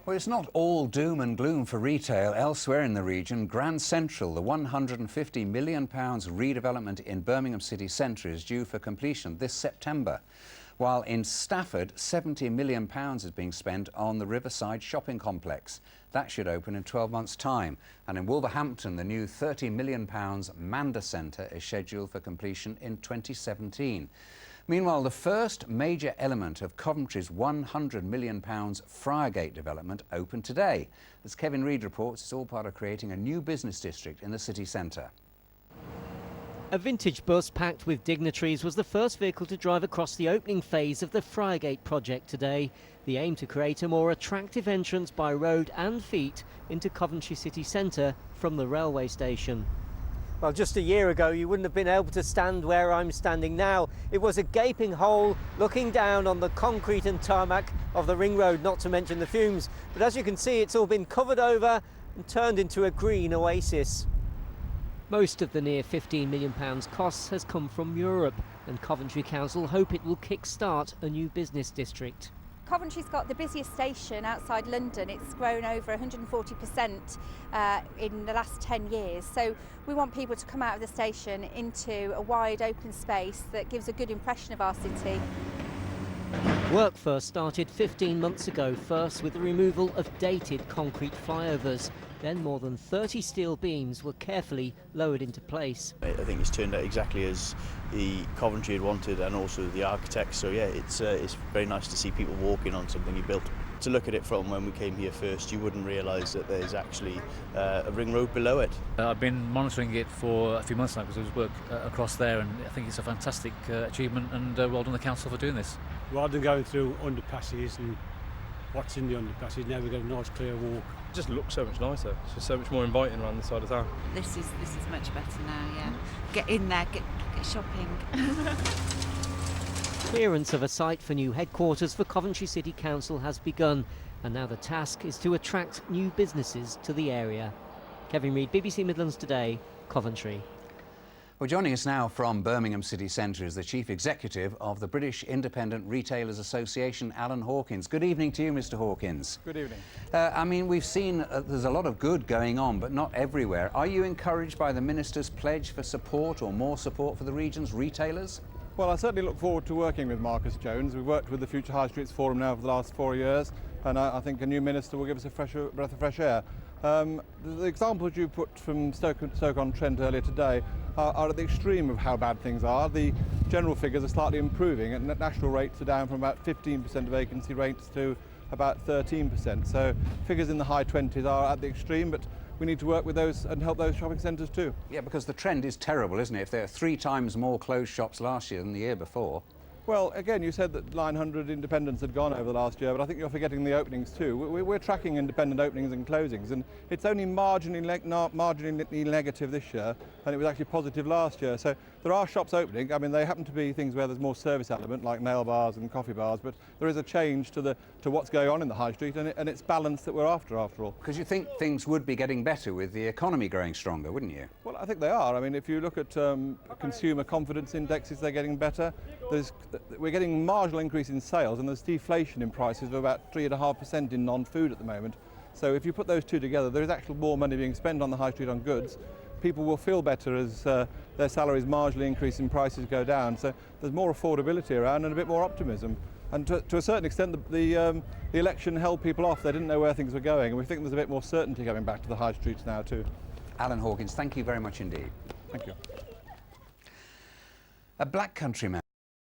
Well, it's not all doom and gloom for retail. Elsewhere in the region, Grand Central, the £150 million redevelopment in Birmingham city centre, is due for completion this September. While in Stafford, £70 million is being spent on the Riverside shopping complex. That should open in 12 months' time. And in Wolverhampton, the new £30 million Manda Centre is scheduled for completion in 2017. Meanwhile, the first major element of Coventry's £100 million Friargate development opened today. As Kevin Reid reports, it's all part of creating a new business district in the city centre. A vintage bus packed with dignitaries was the first vehicle to drive across the opening phase of the Friargate project today. The aim to create a more attractive entrance by road and feet into Coventry city centre from the railway station. Well, just a year ago, you wouldn't have been able to stand where I'm standing now. It was a gaping hole looking down on the concrete and tarmac of the ring road, not to mention the fumes. But as you can see, it's all been covered over and turned into a green oasis. Most of the near £15 million costs has come from Europe, and Coventry Council hope it will kick-start a new business district. Coventry's got the busiest station outside London. It's grown over 140% in the last 10 years. So we want people to come out of the station into a wide open space that gives a good impression of our city. Work first started 15 months ago, first with the removal of dated concrete flyovers. Then more than 30 steel beams were carefully lowered into place. I think it's turned out exactly as the Coventry had wanted, and also the architects. So yeah, it's very nice to see people walking on something you built. To look at it from when we came here first, you wouldn't realise that there's actually a ring road below it. I've been monitoring it for a few months now because there was work across there, and I think it's a fantastic achievement, and well done the council for doing this. Rather than going through underpasses and what's in the underpasses, now we've got a nice clear walk. It just looks so much nicer. It's just so much more inviting around the side of town. This is much better now, yeah. Get in there, get shopping. Clearance of a site for new headquarters for Coventry City Council has begun, and now the task is to attract new businesses to the area. Kevin Reid, BBC Midlands Today, Coventry. Well, joining us now from Birmingham City Centre is the Chief Executive of the British Independent Retailers Association, Alan Hawkins. Good evening to you, Mr Hawkins. Good evening. I mean, we've seen there's a lot of good going on, but not everywhere. Are you encouraged by the Minister's pledge for support or more support for the region's retailers? Well, I certainly look forward to working with Marcus Jones. We've worked with the Future High Streets Forum now for the last 4 years, and I think a new minister will give us a breath of fresh air. The examples you put from Stoke-on-Trent earlier today are at the extreme of how bad things are. The general figures are slightly improving, and national rates are down from about 15% vacancy rates to about 13%. So figures in the high 20s are at the extreme, but we need to work with those and help those shopping centres too. Yeah, because the trend is terrible, isn't it? If there are 3 times more closed shops last year than the year before. Well, again, you said that 900 independents had gone over the last year, but I think you're forgetting the openings too. We're tracking independent openings and closings, and it's only marginally negative this year, and it was actually positive last year. So there are shops opening. I mean, they happen to be things where there's more service element, like nail bars and coffee bars, but there is a change to what's going on in the high street, and it's balance that we're after all. Because you think things would be getting better with the economy growing stronger, wouldn't you? Well, I think they are. I mean, if you look at consumer confidence indexes, they're getting better. We're getting marginal increase in sales, and there's deflation in prices of about 3.5% in non-food at the moment. So if you put those two together, there is actually more money being spent on the high street on goods. People will feel better as their salaries marginally increase and prices go down. So there's more affordability around and a bit more optimism. And to a certain extent, the election held people off. They didn't know where things were going, and we think there's a bit more certainty coming back to the high streets now too. Alan Hawkins, thank you very much indeed. Thank you. A black countryman